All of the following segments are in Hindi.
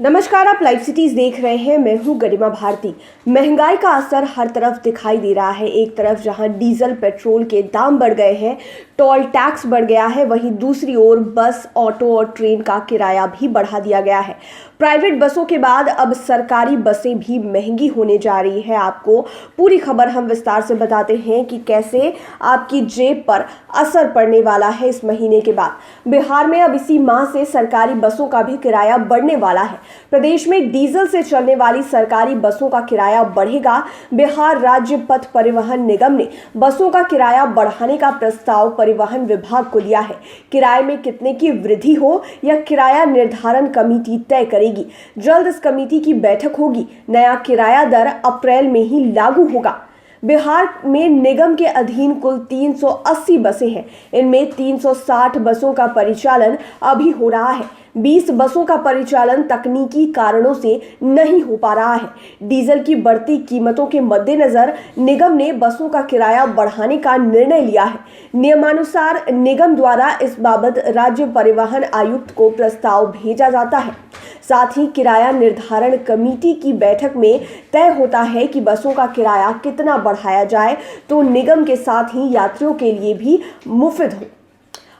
नमस्कार, आप लाइव सिटीज देख रहे हैं। मैं हूं गरिमा भारती। महंगाई का असर हर तरफ दिखाई दे रहा है। एक तरफ जहां डीजल पेट्रोल के दाम बढ़ गए हैं, टोल टैक्स बढ़ गया है, वहीं दूसरी ओर बस, ऑटो और ट्रेन का किराया भी बढ़ा दिया गया है। प्राइवेट बसों के बाद अब सरकारी बसें भी महंगी होने जा रही है। आपको पूरी खबर हम विस्तार से बताते हैं कि कैसे आपकी जेब पर असर पड़ने वाला है इस महीने के बाद। बिहार में अब इसी माह से सरकारी बसों का भी किराया बढ़ने वाला है। प्रदेश में डीजल से चलने वाली सरकारी बसों का किराया बढ़ेगा। बिहार राज्य पथ परिवहन निगम ने बसों का किराया बढ़ाने का प्रस्ताव परिवहन विभाग को दिया है। किराए में कितने की वृद्धि हो यह किराया निर्धारण कमेटी तय करेगी। जल्द इस कमेटी की बैठक होगी। नया किराया दर अप्रैल में ही लागू होगा। बिहार में निगम के अधीन कुल 380 बसें हैं। इनमें 360 बसों का परिचालन अभी हो रहा है। 20 बसों का परिचालन तकनीकी कारणों से नहीं हो पा रहा है। डीजल की बढ़ती कीमतों के मद्देनजर निगम ने बसों का किराया बढ़ाने का निर्णय लिया है। नियमानुसार निगम द्वारा इस बाबत राज्य परिवहन आयुक्त को प्रस्ताव भेजा जाता है। साथ ही किराया निर्धारण कमेटी की बैठक में तय होता है कि बसों का किराया कितना बढ़ाया जाए तो निगम के साथ ही यात्रियों के लिए भी मुफ्त हो।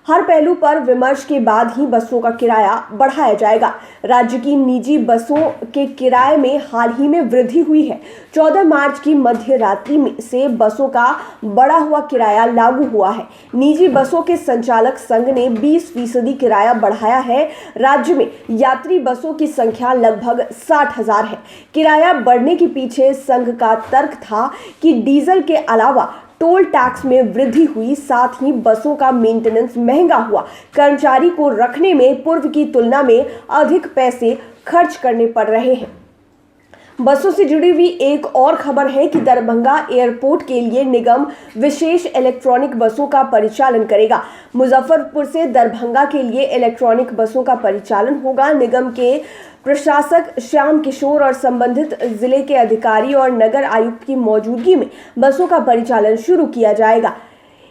हर पहलू पर विमर्श के बाद ही बसों का किराया बढ़ाया जाएगा। राज्य की निजी बसों के किराए में हाल ही में वृद्धि हुई है। 14 मार्च की मध्य रात्रि से बसों का बढ़ा हुआ किराया लागू हुआ है। निजी बसों के संचालक संघ ने 20% किराया बढ़ाया है। राज्य में यात्री बसों की संख्या लगभग 60,000 है। किराया बढ़ने के पीछे संघ का तर्क था कि डीजल के अलावा टोल टैक्स में वृद्धि हुई, साथ ही बसों का मेंटेनेंस महंगा हुआ। कर्मचारी को रखने में पूर्व की तुलना में अधिक पैसे खर्च करने पड़ रहे हैं। बसों से जुड़ी हुई एक और खबर है कि दरभंगा एयरपोर्ट के लिए निगम विशेष इलेक्ट्रॉनिक बसों का परिचालन करेगा। मुजफ्फरपुर से दरभंगा के लिए इलेक्ट्रॉनिक बसों का परिचालन होगा। निगम के प्रशासक श्याम किशोर और संबंधित जिले के अधिकारी और नगर आयुक्त की मौजूदगी में बसों का परिचालन शुरू किया जाएगा।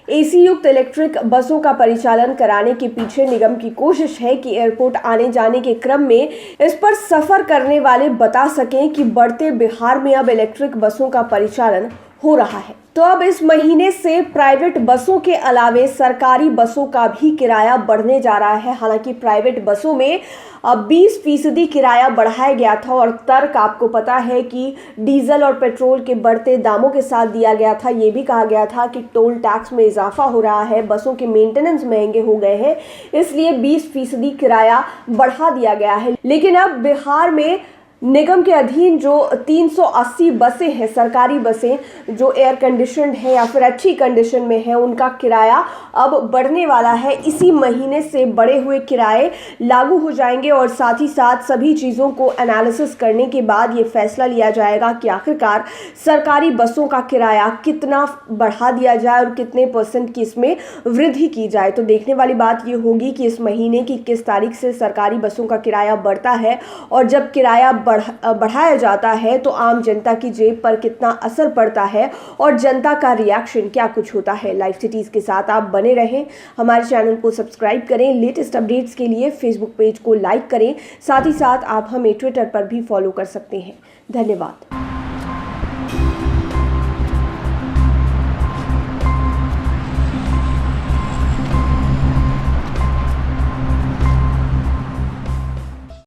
एसी युक्त इलेक्ट्रिक बसों का परिचालन कराने के पीछे निगम की कोशिश है कि एयरपोर्ट आने जाने के क्रम में इस पर सफर करने वाले बता सकें कि बढ़ते बिहार में अब इलेक्ट्रिक बसों का परिचालन हो रहा है। तो अब इस महीने से प्राइवेट बसों के अलावे सरकारी बसों का भी किराया बढ़ने जा रहा है। हालांकि प्राइवेट बसों में अब 20% किराया बढ़ाया गया था और तर्क आपको पता है कि डीजल और पेट्रोल के बढ़ते दामों के साथ दिया गया था। ये भी कहा गया था कि टोल टैक्स में इजाफा हो रहा है, बसों के मेंटेनेंस महंगे हो गए हैं, इसलिए 20% किराया बढ़ा दिया गया है। लेकिन अब बिहार में निगम के अधीन जो 380 बसें हैं, सरकारी बसें जो एयर कंडीशनड है या फिर अच्छी कंडीशन में है, उनका किराया अब बढ़ने वाला है। इसी महीने से बढ़े हुए किराए लागू हो जाएंगे और साथ ही साथ सभी चीज़ों को एनालिसिस करने के बाद ये फैसला लिया जाएगा कि आखिरकार सरकारी बसों का किराया कितना बढ़ा दिया जाए और कितने % की इसमें वृद्धि की जाए। तो देखने वाली बात ये होगी कि इस महीने की किस तारीख से सरकारी बसों का किराया बढ़ता है और जब किराया बढ़ाया जाता है तो आम जनता की जेब पर कितना असर पड़ता है और जनता का रिएक्शन क्या कुछ होता है। लाइव सिटीज के साथ आप बने रहें, हमारे चैनल को सब्सक्राइब करें। लेटेस्ट अपडेट्स के लिए फेसबुक पेज को लाइक करें। साथ ही साथ आप हमें ट्विटर पर भी फॉलो कर सकते हैं। धन्यवाद।